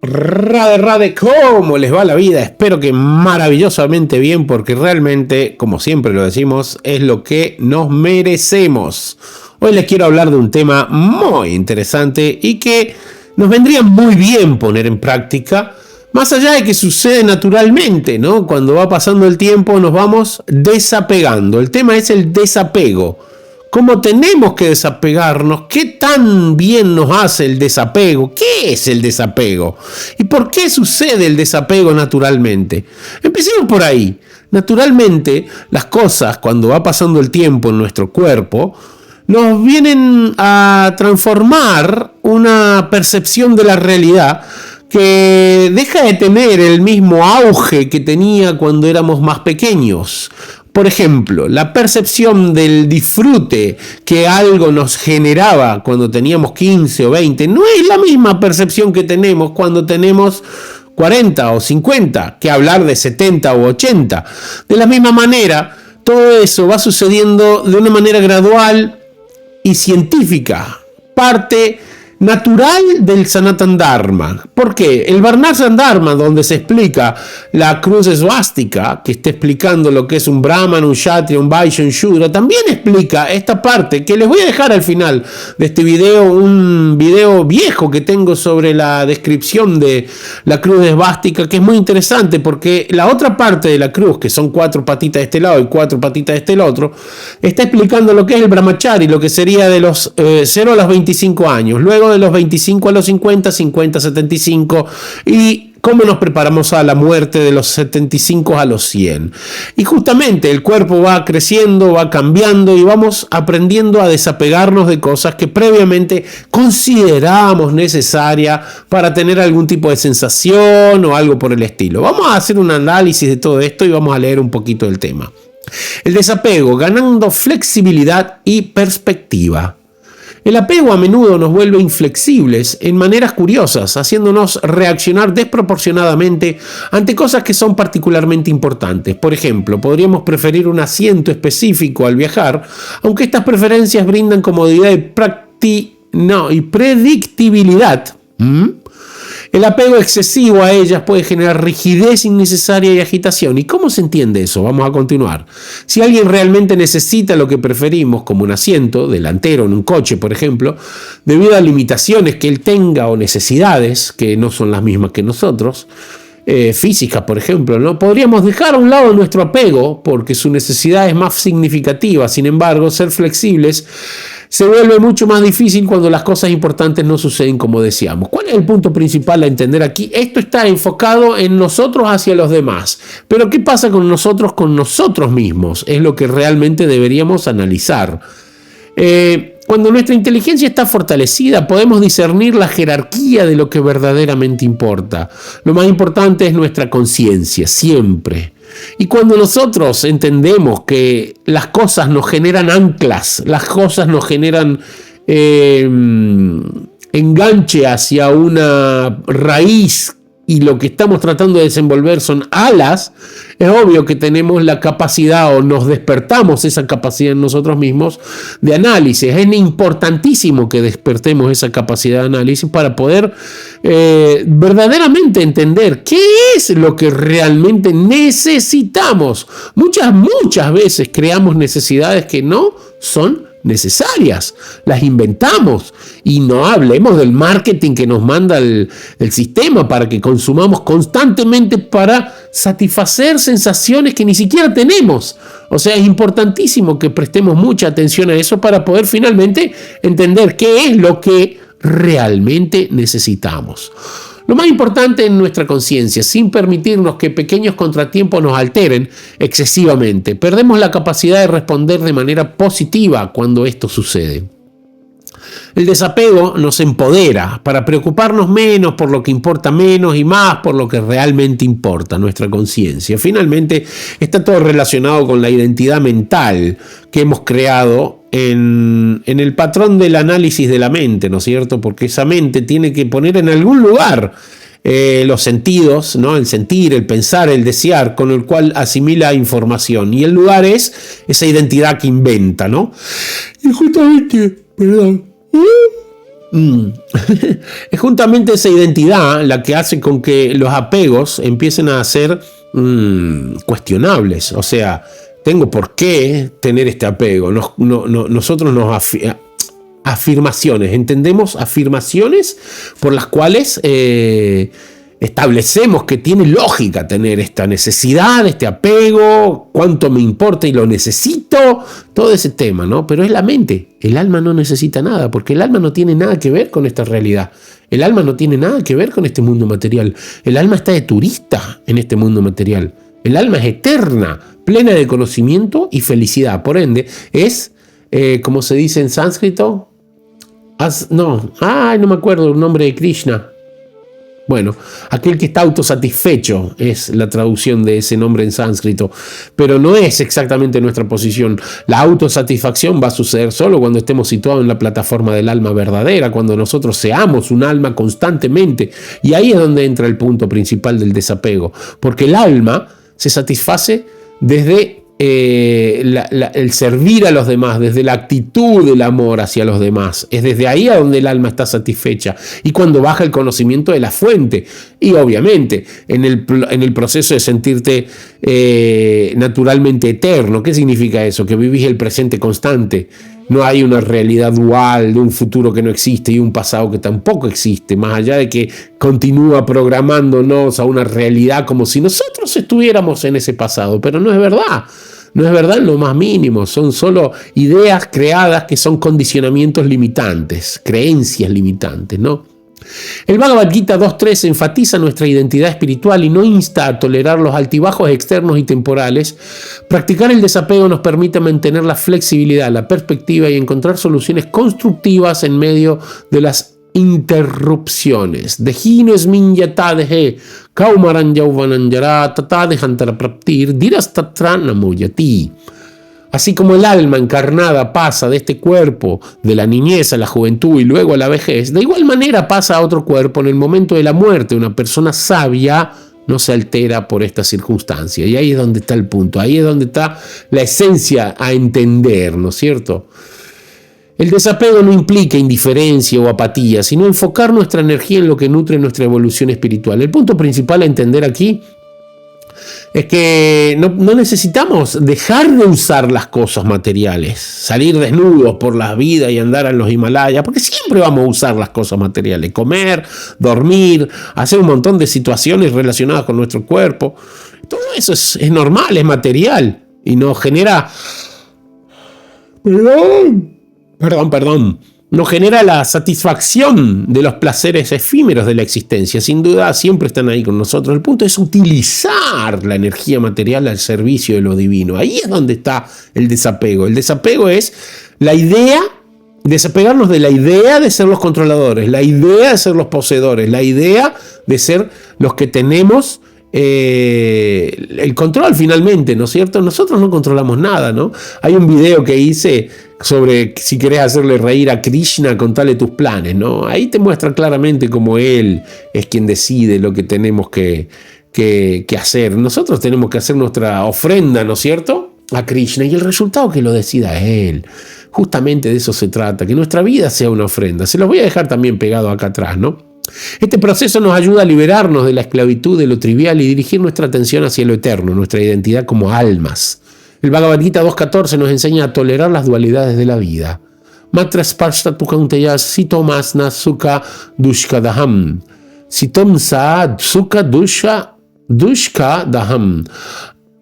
Rade, ¿cómo les va la vida? Espero que maravillosamente bien, porque realmente, como siempre lo decimos, es lo que nos merecemos. Hoy les quiero hablar de un tema muy interesante y que nos vendría muy bien poner en práctica, más allá de que sucede naturalmente, ¿no? Cuando va pasando el tiempo nos vamos desapegando. El tema es el desapego. ¿Cómo tenemos que desapegarnos? ¿Qué tan bien nos hace el desapego? ¿Qué es el desapego? ¿Y por qué sucede el desapego naturalmente? Empecemos por ahí. Naturalmente, las cosas, cuando va pasando el tiempo en nuestro cuerpo, nos vienen a transformar una percepción de la realidad que deja de tener el mismo auge que tenía cuando éramos más pequeños. Por ejemplo, la percepción del disfrute que algo nos generaba cuando teníamos 15 o 20 no es la misma percepción que tenemos cuando tenemos 40 o 50, que hablar de 70 o 80. De la misma manera, todo eso va sucediendo de una manera gradual y científica, parte natural del Sanatan Dharma. ¿Por qué? El Varnashram Dharma, donde se explica la cruz esvástica, que está explicando lo que es un Brahman, un Kshatriya, un Vaishya, un Shudra, también explica esta parte, que les voy a dejar al final de este video, un video viejo que tengo sobre la descripción de la cruz esvástica, que es muy interesante, porque la otra parte de la cruz, que son 4 patitas de este lado y 4 patitas de este otro, está explicando lo que es el Brahmachari, lo que sería de los 0 a los 25 años, luego de los 25 a los 50, 50 a 75 y cómo nos preparamos a la muerte de los 75 a los 100. Y justamente el cuerpo va creciendo, va cambiando y vamos aprendiendo a desapegarnos de cosas que previamente considerábamos necesarias para tener algún tipo de sensación o algo por el estilo. Vamos a hacer un análisis de todo esto y vamos a leer un poquito del tema. El desapego, ganando flexibilidad y perspectiva. El apego a menudo nos vuelve inflexibles en maneras curiosas, haciéndonos reaccionar desproporcionadamente ante cosas que son particularmente importantes. Por ejemplo, podríamos preferir un asiento específico al viajar, aunque estas preferencias brindan comodidad y predictibilidad. El apego excesivo a ellas puede generar rigidez innecesaria y agitación. ¿Y cómo se entiende eso? Vamos a continuar. Si alguien realmente necesita lo que preferimos, como un asiento delantero en un coche, por ejemplo, debido a limitaciones que él tenga o necesidades que no son las mismas que nosotros, físicas, por ejemplo, ¿no? Podríamos dejar a un lado nuestro apego porque su necesidad es más significativa. Sin embargo, ser flexibles se vuelve mucho más difícil cuando las cosas importantes no suceden como deseamos. ¿Cuál es el punto principal a entender aquí? Esto está enfocado en nosotros hacia los demás. Pero ¿qué pasa con nosotros mismos? Es lo que realmente deberíamos analizar. Cuando nuestra inteligencia está fortalecida, podemos discernir la jerarquía de lo que verdaderamente importa. Lo más importante es nuestra conciencia, siempre. Y cuando nosotros entendemos que las cosas nos generan anclas, las cosas nos generan enganche hacia una raíz y lo que estamos tratando de desenvolver son alas, es obvio que tenemos la capacidad o nos despertamos esa capacidad en nosotros mismos de análisis. Es importantísimo que despertemos esa capacidad de análisis para poder verdaderamente entender qué es lo que realmente necesitamos. Muchas veces creamos necesidades que no son necesarias, las inventamos, y no hablemos del marketing que nos manda el sistema para que consumamos constantemente para satisfacer sensaciones que ni siquiera tenemos. O sea, es importantísimo que prestemos mucha atención a eso para poder finalmente entender qué es lo que realmente necesitamos. Lo más importante es nuestra conciencia, sin permitirnos que pequeños contratiempos nos alteren excesivamente. Perdemos la capacidad de responder de manera positiva cuando esto sucede. El desapego nos empodera para preocuparnos menos por lo que importa menos y más por lo que realmente importa, nuestra conciencia. Finalmente, está todo relacionado con la identidad mental que hemos creado en el patrón del análisis de la mente, ¿no es cierto? Porque esa mente tiene que poner en algún lugar los sentidos, ¿no? El sentir, el pensar, el desear, con el cual asimila información. Y el lugar es esa identidad que inventa, ¿no? Y justamente, perdón, Es justamente esa identidad la que hace con que los apegos empiecen a ser cuestionables. O sea, tengo por qué tener este apego. Nosotros afirmaciones, entendemos afirmaciones por las cuales establecemos que tiene lógica tener esta necesidad, este apego, cuánto me importa y lo necesito, todo ese tema, ¿no? Pero es la mente. El alma no necesita nada, porque el alma no tiene nada que ver con esta realidad. El alma no tiene nada que ver con este mundo material. El alma está de turista en este mundo material. El alma es eterna, plena de conocimiento y felicidad. Por ende, es, como se dice en sánscrito, no me acuerdo el nombre de Krishna. Bueno, aquel que está autosatisfecho es la traducción de ese nombre en sánscrito, pero no es exactamente nuestra posición. La autosatisfacción va a suceder solo cuando estemos situados en la plataforma del alma verdadera, cuando nosotros seamos un alma constantemente. Y ahí es donde entra el punto principal del desapego, porque el alma se satisface desde el servir a los demás, desde la actitud del amor hacia los demás. Es desde ahí a donde el alma está satisfecha. Y cuando baja el conocimiento de la fuente. Y obviamente en el proceso de sentirte naturalmente eterno. ¿Qué significa eso? Que vivís el presente constante. No hay una realidad dual de un futuro que no existe y un pasado que tampoco existe, más allá de que continúa programándonos a una realidad como si nosotros estuviéramos en ese pasado, pero no es verdad. No es verdad en lo más mínimo, son solo ideas creadas que son condicionamientos limitantes, creencias limitantes, ¿no? El Bhagavad Gita 2.3 enfatiza nuestra identidad espiritual y no insta a tolerar los altibajos externos y temporales. Practicar el desapego nos permite mantener la flexibilidad, la perspectiva y encontrar soluciones constructivas en medio de las interrupciones. Dejino esmin yata dehe, kaumaran yauvananjara, tata dejantara praptir, diras tatra namuyati. Así como el alma encarnada pasa de este cuerpo, de la niñez a la juventud y luego a la vejez, de igual manera pasa a otro cuerpo en el momento de la muerte. Una persona sabia no se altera por esta circunstancia. Y ahí es donde está el punto, ahí es donde está la esencia a entender, ¿no es cierto? El desapego no implica indiferencia o apatía, sino enfocar nuestra energía en lo que nutre nuestra evolución espiritual. El punto principal a entender aquí es que no necesitamos dejar de usar las cosas materiales, salir desnudos por la vida y andar en los Himalayas, porque siempre vamos a usar las cosas materiales, comer, dormir, hacer un montón de situaciones relacionadas con nuestro cuerpo. Todo eso es normal, es material y nos genera... Perdón. Nos genera la satisfacción de los placeres efímeros de la existencia. Sin duda, siempre están ahí con nosotros. El punto es utilizar la energía material al servicio de lo divino. Ahí es donde está el desapego. El desapego es la idea, desapegarnos de la idea de ser los controladores, la idea de ser los poseedores, la idea de ser los que tenemos el control finalmente, ¿no es cierto? Nosotros no controlamos nada, ¿no? Hay un video que hice sobre si querés hacerle reír a Krishna, contale tus planes, ¿no? Ahí te muestra claramente cómo él es quien decide lo que tenemos que hacer. Nosotros tenemos que hacer nuestra ofrenda, ¿no es cierto?, a Krishna, y el resultado que lo decida él. Justamente de eso se trata, que nuestra vida sea una ofrenda. Se los voy a dejar también pegado acá atrás, ¿no? Este proceso nos ayuda a liberarnos de la esclavitud, de lo trivial y dirigir nuestra atención hacia lo eterno, nuestra identidad como almas. El Bhagavad Gita 2.14 nos enseña a tolerar las dualidades de la vida. Matra sparshta tukanteya sitomasna sukha dushkadaham. Sitomsa sukha dushkadaham.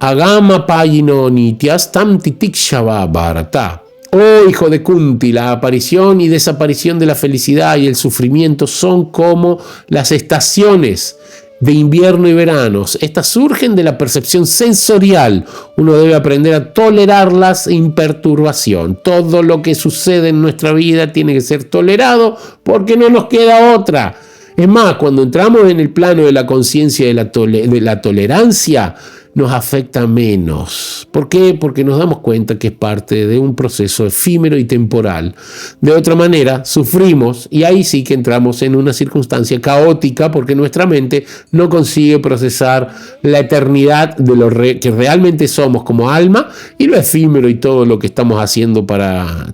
Agama payino nityas tam titikshava bharata. Oh hijo de Kunti, la aparición y desaparición de la felicidad y el sufrimiento son como las estaciones de invierno y veranos. Estas surgen de la percepción sensorial. Uno debe aprender a tolerarlas sin perturbación. Todo lo que sucede en nuestra vida tiene que ser tolerado porque no nos queda otra. Es más, cuando entramos en el plano de la conciencia de la tolerancia, nos afecta menos. ¿Por qué? Porque nos damos cuenta que es parte de un proceso efímero y temporal. De otra manera, sufrimos y ahí sí que entramos en una circunstancia caótica porque nuestra mente no consigue procesar la eternidad de lo que realmente somos como alma y lo efímero y todo lo que estamos haciendo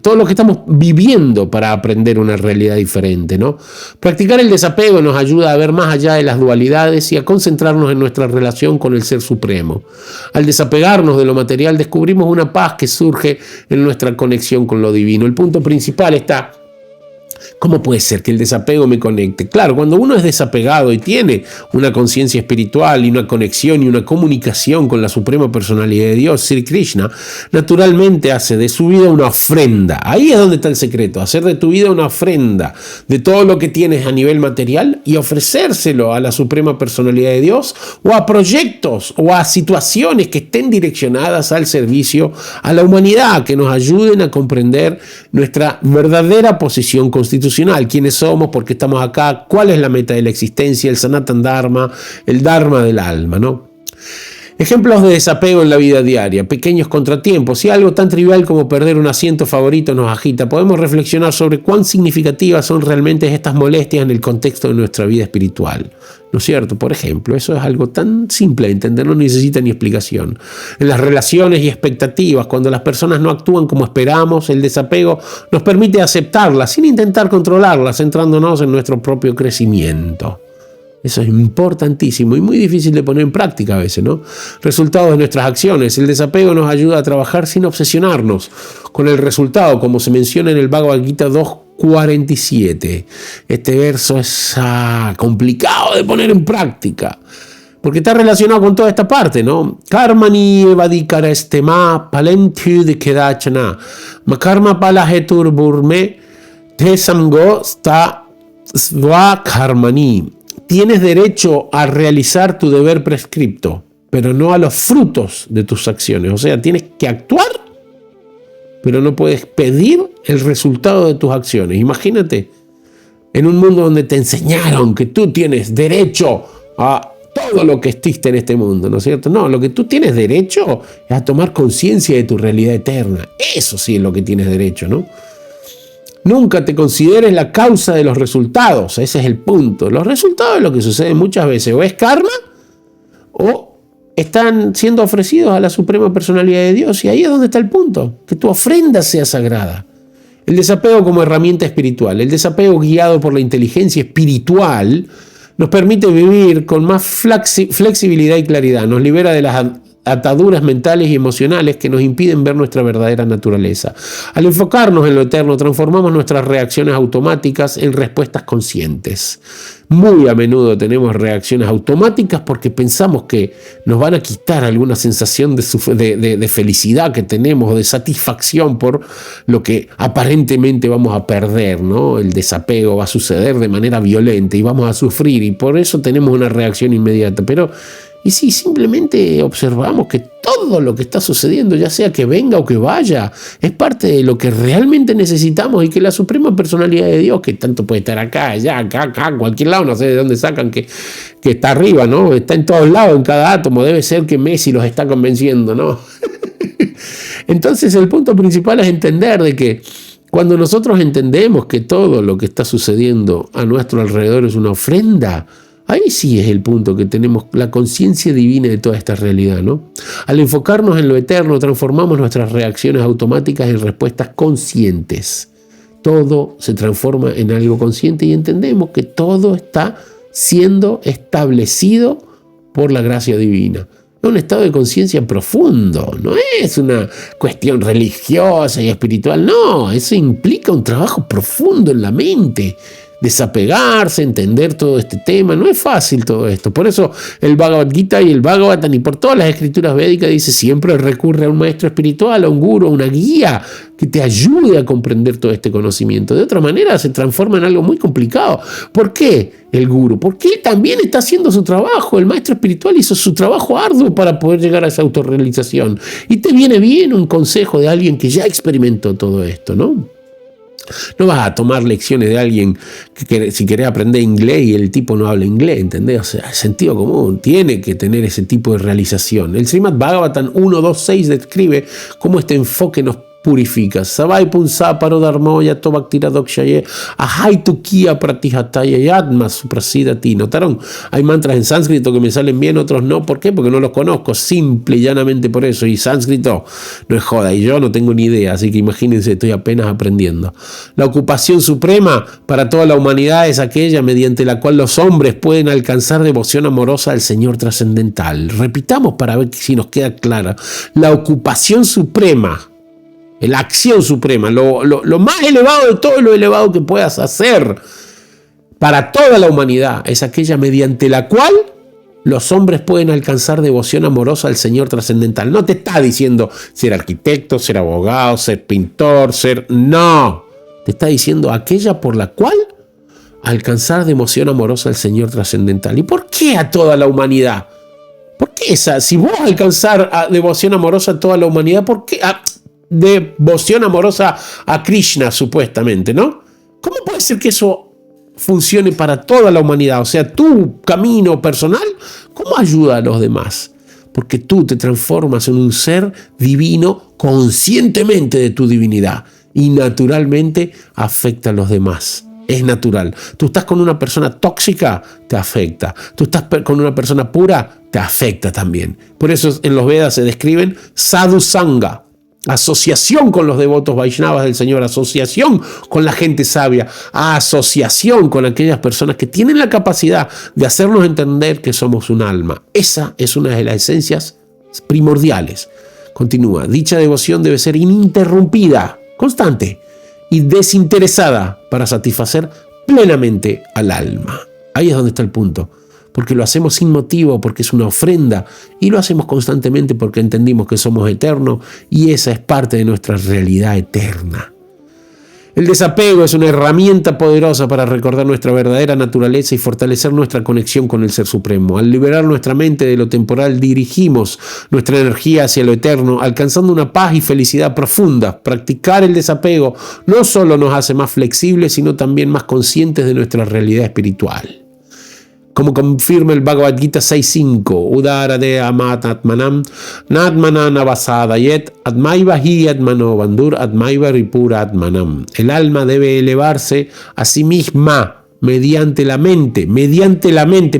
todo lo que estamos viviendo para aprender una realidad diferente, ¿no? Practicar el desapego nos ayuda a ver más allá de las dualidades y a concentrarnos en nuestra relación con el Ser Supremo. Al desapegarnos de lo material descubrimos una paz que surge en nuestra conexión con lo divino. El punto principal está: ¿cómo puede ser que el desapego me conecte? Claro, cuando uno es desapegado y tiene una conciencia espiritual y una conexión y una comunicación con la Suprema Personalidad de Dios, Sri Krishna, naturalmente hace de su vida una ofrenda. Ahí es donde está el secreto: hacer de tu vida una ofrenda de todo lo que tienes a nivel material y ofrecérselo a la Suprema Personalidad de Dios o a proyectos o a situaciones que estén direccionadas al servicio a la humanidad, que nos ayuden a comprender nuestra verdadera posición constitucional, quiénes somos, por qué estamos acá, cuál es la meta de la existencia, el Sanatan Dharma, el Dharma del alma, ¿no? Ejemplos de desapego en la vida diaria: pequeños contratiempos. Si algo tan trivial como perder un asiento favorito nos agita, podemos reflexionar sobre cuán significativas son realmente estas molestias en el contexto de nuestra vida espiritual. ¿No es cierto? Por ejemplo, eso es algo tan simple de entender, no necesita ni explicación. En las relaciones y expectativas, cuando las personas no actúan como esperamos, el desapego nos permite aceptarlas sin intentar controlarlas, centrándonos en nuestro propio crecimiento. Eso es importantísimo y muy difícil de poner en práctica a veces, ¿no? Resultados de nuestras acciones. El desapego nos ayuda a trabajar sin obsesionarnos con el resultado, como se menciona en el Bhagavad Gita 2.47. Este verso es complicado de poner en práctica, porque está relacionado con toda esta parte, ¿no? Karmani evadikara estema palentu de kedachana makarma palahetur burme tesamgo sta sva karmani. Tienes derecho a realizar tu deber prescripto, pero no a los frutos de tus acciones. O sea, tienes que actuar, pero no puedes pedir el resultado de tus acciones. Imagínate, en un mundo donde te enseñaron que tú tienes derecho a todo lo que existe en este mundo, ¿no es cierto? No, lo que tú tienes derecho es a tomar conciencia de tu realidad eterna. Eso sí es lo que tienes derecho, ¿no? Nunca te consideres la causa de los resultados. Ese es el punto. Los resultados de lo que sucede muchas veces o es karma o están siendo ofrecidos a la Suprema Personalidad de Dios. Y ahí es donde está el punto. Que tu ofrenda sea sagrada. El desapego como herramienta espiritual. El desapego guiado por la inteligencia espiritual nos permite vivir con más flexibilidad y claridad. Nos libera de las ataduras mentales y emocionales que nos impiden ver nuestra verdadera naturaleza. Al enfocarnos en lo eterno, transformamos nuestras reacciones automáticas en respuestas conscientes. Muy a menudo tenemos reacciones automáticas porque pensamos que nos van a quitar alguna sensación de felicidad que tenemos o de satisfacción por lo que aparentemente vamos a perder, ¿no? El desapego va a suceder de manera violenta y vamos a sufrir, y por eso tenemos una reacción inmediata. Pero y si simplemente observamos que todo lo que está sucediendo, ya sea que venga o que vaya, es parte de lo que realmente necesitamos, y que la Suprema Personalidad de Dios, que tanto puede estar acá, allá, acá, en cualquier lado, no sé de dónde sacan que está arriba, ¿no? Está en todos lados, en cada átomo. Debe ser que Messi los está convenciendo, ¿no? Entonces el punto principal es entender de que cuando nosotros entendemos que todo lo que está sucediendo a nuestro alrededor es una ofrenda, ahí sí es el punto que tenemos la conciencia divina de toda esta realidad, ¿no? Al enfocarnos en lo eterno, transformamos nuestras reacciones automáticas en respuestas conscientes. Todo se transforma en algo consciente y entendemos que todo está siendo establecido por la gracia divina. Es un estado de conciencia profundo, no es una cuestión religiosa y espiritual, no, eso implica un trabajo profundo en la mente. Desapegarse, entender todo este tema, no es fácil todo esto. Por eso el Bhagavad Gita y el Bhagavatam y por todas las escrituras védicas dice: siempre recurre a un maestro espiritual, a un guru, a una guía que te ayude a comprender todo este conocimiento. De otra manera se transforma en algo muy complicado. ¿Por qué el guru? Porque él también está haciendo su trabajo. El maestro espiritual hizo su trabajo arduo para poder llegar a esa autorrealización. Y te viene bien un consejo de alguien que ya experimentó todo esto, ¿no? No vas a tomar lecciones de alguien que si querés aprender inglés y el tipo no habla inglés, ¿entendés? O sea, sentido común, tiene que tener ese tipo de realización. El Srimad Bhagavatam 1.2.6 describe cómo este enfoque nos purifica. Savai punsa paro dharmoya to bhaktira dokshaye ahai tukia pratihataya yatma suprasidati. ¿Notaron? Hay mantras en sánscrito que me salen bien, otros no. ¿Por qué? Porque no los conozco, simple y llanamente por eso. Y sánscrito no es joda, y yo no tengo ni idea, así que imagínense, estoy apenas aprendiendo. La ocupación suprema para toda la humanidad es aquella mediante la cual los hombres pueden alcanzar devoción amorosa al Señor trascendental. Repitamos para ver si nos queda clara. La ocupación suprema, la acción suprema, lo más elevado de todo lo elevado que puedas hacer para toda la humanidad es aquella mediante la cual los hombres pueden alcanzar devoción amorosa al Señor trascendental. No te está diciendo ser arquitecto, ser abogado, ser pintor, No. Te está diciendo aquella por la cual alcanzar devoción amorosa al Señor trascendental. ¿Y por qué a toda la humanidad? ¿Por qué esa? Si vos alcanzar devoción amorosa a toda la humanidad, ¿por qué? Devoción amorosa a Krishna, supuestamente, ¿no? ¿Cómo puede ser que eso funcione para toda la humanidad? O sea, tu camino personal, ¿cómo ayuda a los demás? Porque tú te transformas en un ser divino conscientemente de tu divinidad y naturalmente afecta a los demás. Es natural. Tú estás con una persona tóxica, te afecta. Tú estás con una persona pura, te afecta también. Por eso en los Vedas se describen sadhu sangha, asociación con los devotos Vaishnavas del Señor, asociación con la gente sabia, asociación con aquellas personas que tienen la capacidad de hacernos entender que somos un alma. Esa es una de las esencias primordiales. Continúa, dicha devoción debe ser ininterrumpida, constante y desinteresada para satisfacer plenamente al alma. Ahí es donde está el punto. Porque lo hacemos sin motivo, porque es una ofrenda, y lo hacemos constantemente porque entendimos que somos eternos y esa es parte de nuestra realidad eterna. El desapego es una herramienta poderosa para recordar nuestra verdadera naturaleza y fortalecer nuestra conexión con el Ser Supremo. Al liberar nuestra mente de lo temporal, dirigimos nuestra energía hacia lo eterno, alcanzando una paz y felicidad profunda. Practicar el desapego no solo nos hace más flexibles, sino también más conscientes de nuestra realidad espiritual. Como confirma el Bhagavad Gita 6.5, Udarade amat atmanam, natmana navasadayet, atmaiva hi atmano bandur, atmaiva ripura atmanam. El alma debe elevarse a sí misma mediante la mente,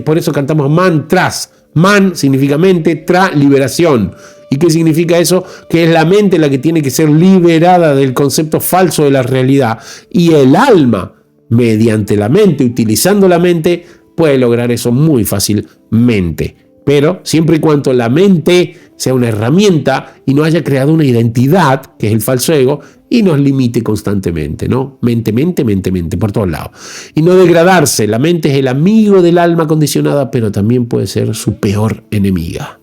por eso cantamos mantras. Man significa mente, tra, liberación. ¿Y qué significa eso? Que es la mente la que tiene que ser liberada del concepto falso de la realidad. Y el alma, mediante la mente, utilizando la mente, puede lograr eso muy fácilmente, pero siempre y cuando la mente sea una herramienta y no haya creado una identidad, que es el falso ego, y nos limite constantemente, ¿no? Mente, por todos lados. Y no degradarse, la mente es el amigo del alma condicionada, pero también puede ser su peor enemiga.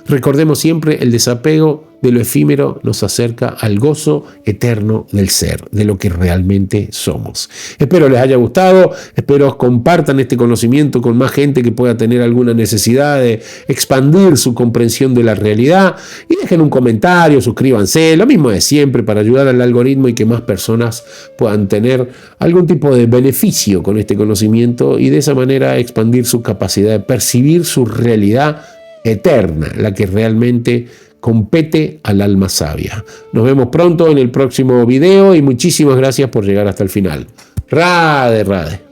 Recordemos siempre, el desapego de lo efímero nos acerca al gozo eterno del ser, de lo que realmente somos. Espero les haya gustado, espero compartan este conocimiento con más gente que pueda tener alguna necesidad de expandir su comprensión de la realidad, y dejen un comentario, suscríbanse, lo mismo de siempre para ayudar al algoritmo y que más personas puedan tener algún tipo de beneficio con este conocimiento y de esa manera expandir su capacidad de percibir su realidad eterna, la que realmente compete al alma sabia. Nos vemos pronto en el próximo video y muchísimas gracias por llegar hasta el final. Radhe, Radhe.